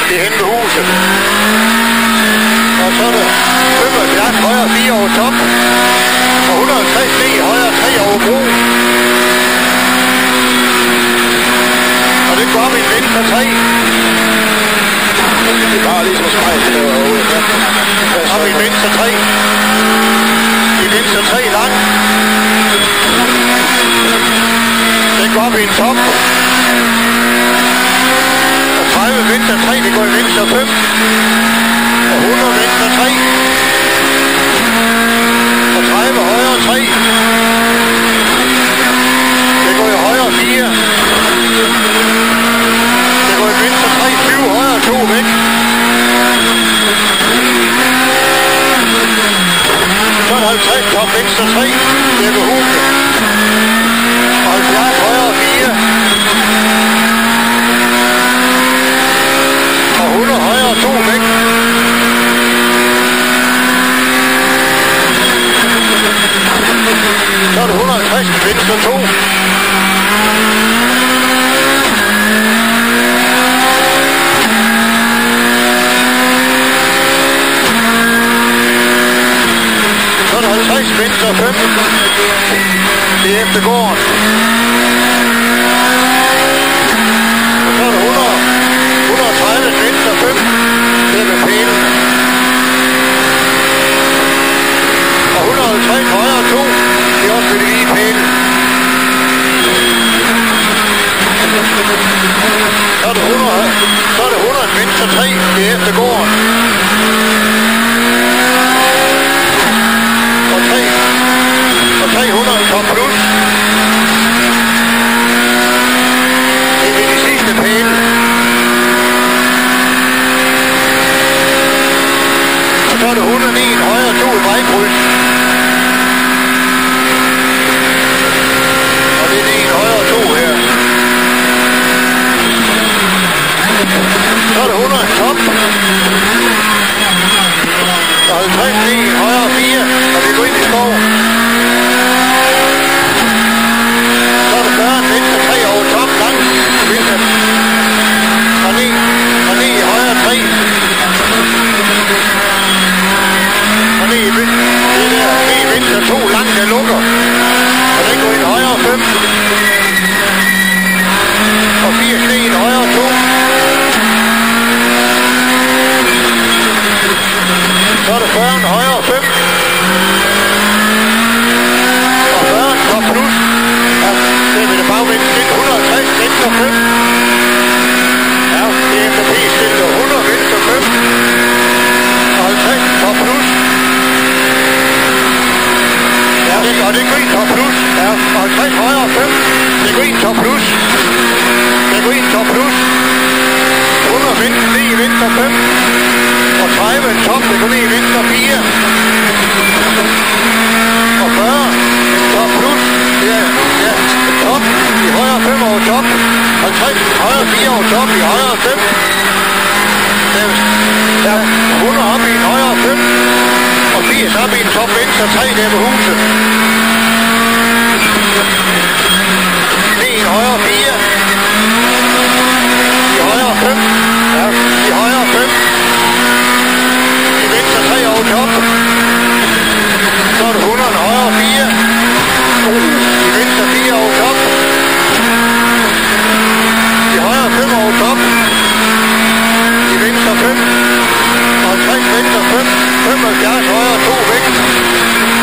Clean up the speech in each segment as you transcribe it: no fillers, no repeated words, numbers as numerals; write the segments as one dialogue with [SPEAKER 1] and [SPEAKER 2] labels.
[SPEAKER 1] Det er henne ved huset. Og så er der 75 højre 4 over top. Og 150 D højre 3 over bro. Og det går op i en venstre 3.
[SPEAKER 2] Det er bare ligesom spejl, det var ude.
[SPEAKER 1] Op i en venstre 3. I venstre 3 lang. Det går op i en top. Og 30 venstre 3, det går i venstre 5. Og 100 venstre 3. Og 30 højre 3. Det går i højre 4. Det går i venstre 3, 20 højre 2 væk. Så er det 50 top venstre 3. Det er ved huset. Og 70 højre 4. Og 100 højre 2 væk. Så er det 150 venstre 2. Så er det 50 venstre 5. Det er efter gården. Og så er det 130 venstre 5. Det er ved pælen. Og 150 højre 2. Det er også ved de lige pæle. Så er det 100 venstre 3. Det er efter gården. Og 300 top plus. Det er ved de sidste pæle. Og så er det 109 højre 2 i vejkryds. Og det er 9 højre 2 her. Så er det 100 top. Og 50 9 højre 4. Og vi går ind i skoven. Så er det 40 venstre 3 over top langt. Og 9 højre 3. Og 9 venstre 2 langt der lukker. Og den går ind højre 5. Og 80 sten højre 2. Så er det 40 højre 5. Og 40 top plus. Ja, det er ved det bagvendt. 150 venstre 5. Ja, det er efter P-stillet. 100 venstre 5. Og 50 top plus. Ja, og det er green top plus. Ja, og 50 højre 5. Det er green top plus. Det er green top plus. 100 venstre 9 venstre 5. Og 30 top, det går ned i venstre 4. Og 40 top plus. Ja, top i højre 5 over top. 50 højre 4 over top i højre 5. Ja, 100 op i en højre 5. Og 80 op i en top venstre 3 der ved huset. 9 højre 4. I højre 5. Ja, i højre 5. I venstre 3 over top. Så er det 100 højre 4. I venstre 4 over top. I højre 5 over top. I venstre 5. Og 50 venstre 5. 75 højre 2 væk.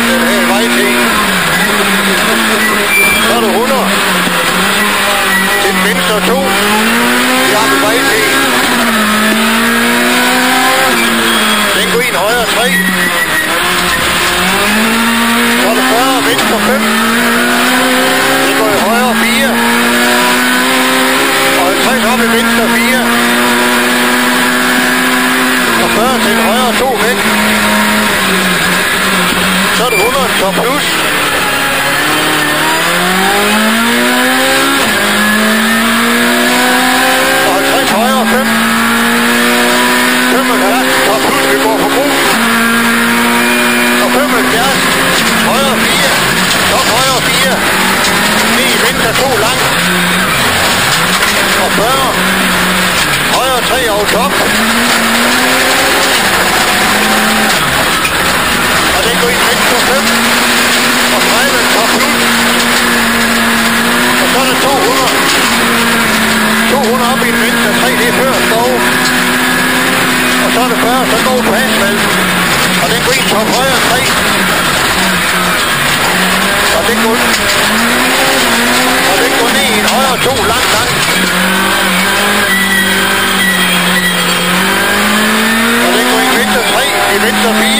[SPEAKER 1] Den her vej til. Så er det 100. Til venstre 2. I har vi vej til. Den går ind højre 3. Så er det 40 venstre 5. Det går i højre 4. Og 50 op i venstre 4. Og 40 til højre 2 væk. Så er det 100 top plus. Og 50 højre 5. 75 top plus, vi går på brug. Og 75 højre 4. Top højre 4. 9 venstre 2 langt. Og 40 højre 3 over top. Og den går ind venstre 5. Og 30 top plus. Og så er det 200. 200 op i den venstre 3, det er før skov. Og så er det 40, så går på asfalt. Og den går ind top højre 3. Og den går ned i en højre 2 langt. Og den går i venstre 3, i venstre 4.